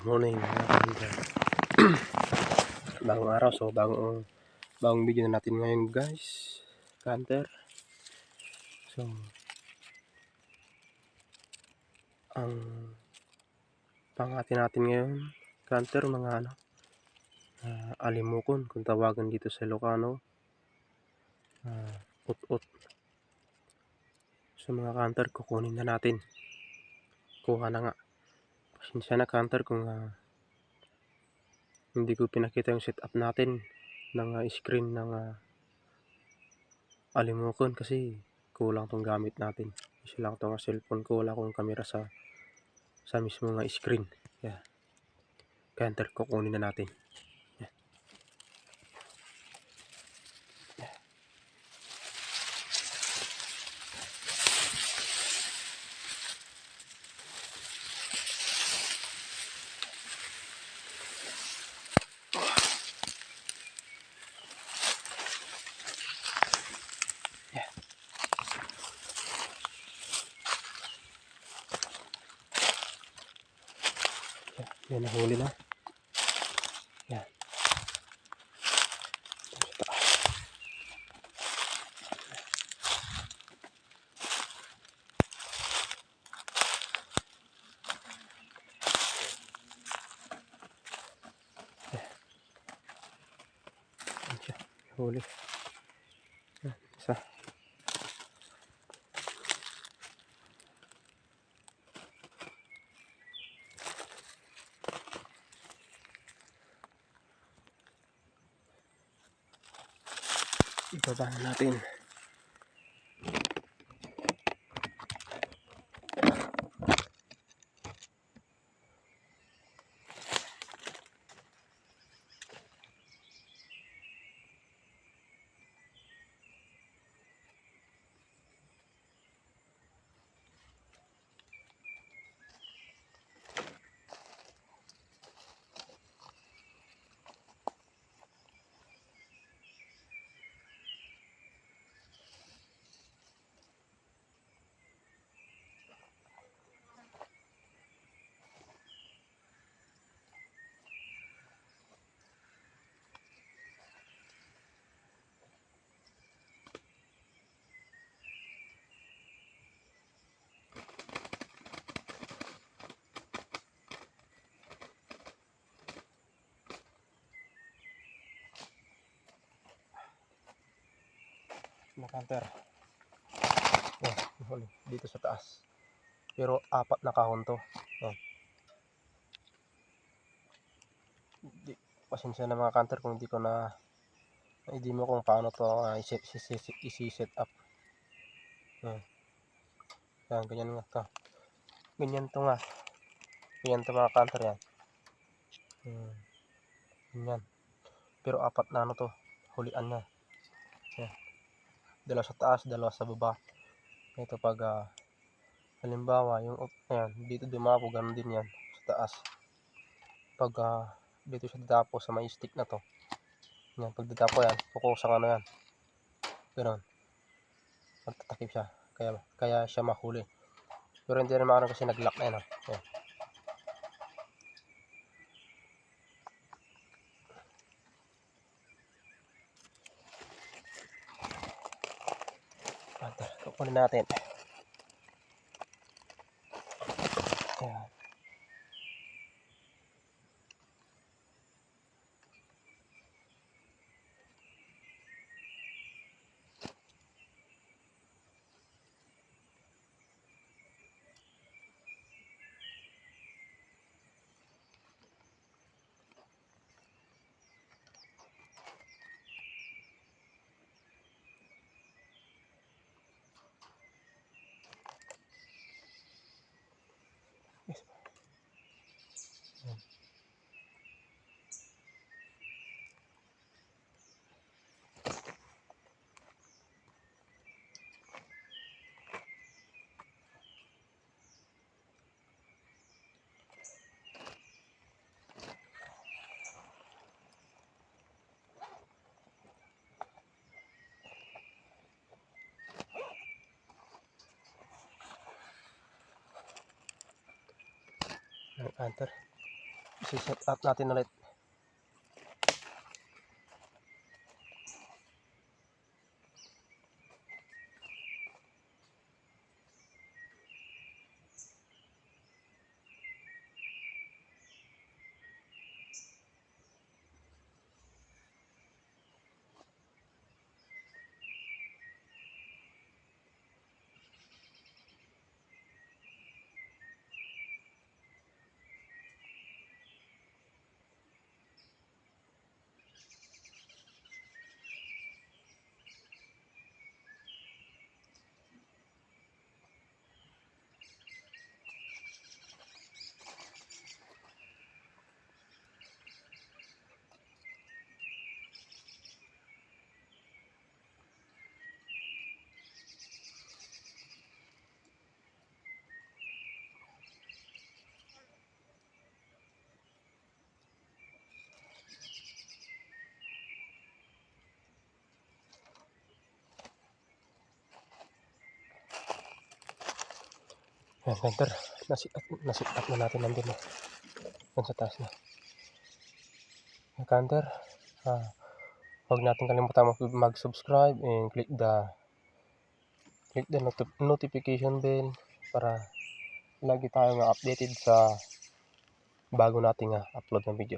Morning mga kaibigan. Bagong araw, so bagong video na natin ngayon guys. Canter. So ang pangati natin ngayon, canter, mga alimukon kung tawagan dito sa Ilocano, ut-ut. So mga canter, kukunin na natin. Kuha na nga. Pasensya na canter kung hindi ko pinakita yung setup natin ng screen ng alimukon kasi kulang tong gamit natin. Kasi lang tong cellphone ko, wala akong camera sa mismo nga screen. Yeah. Kaya enter, kukunin na natin. Yeah. Yeah. Yan, nahuli na. Yan. Yan siya. Huli. Yan, isa. Ibaba na natin. Nakanter. Yan, huli. Dito sa taas. Pero 4 na kahon to. Yan. Pasensya na mga canter kung hindi ko na i-demo kung paano to isi-set up. Yan. Yan, ganyan nga to. Ganyan to nga. Ganyan to mga canter yan. Ganyan. Pero 4 na ano to. Hulian na. Yan. 2 sa taas, 2 sa baba. Ito pag halimbawa yung ayan, dito dumapo, ganun din yan sa taas. Pag dito siya dadapo sa may stick na to. Yan, pag dadapo yan, pukusang ano yan. Ganun. Magtatakip siya. Kaya siya mahuli. Pero hindi naman kasi nag-lock na yan. Yan. Kukunin natin. Yan. Yan. Enter. Isi-set up natin ulit. Yan, center. Nasit up na natin nandun na. Yan sa taas na. Yung counter. Huwag natin kalimutan mag-subscribe and click the notification bell para lagi tayong updated sa bago nating upload ng video.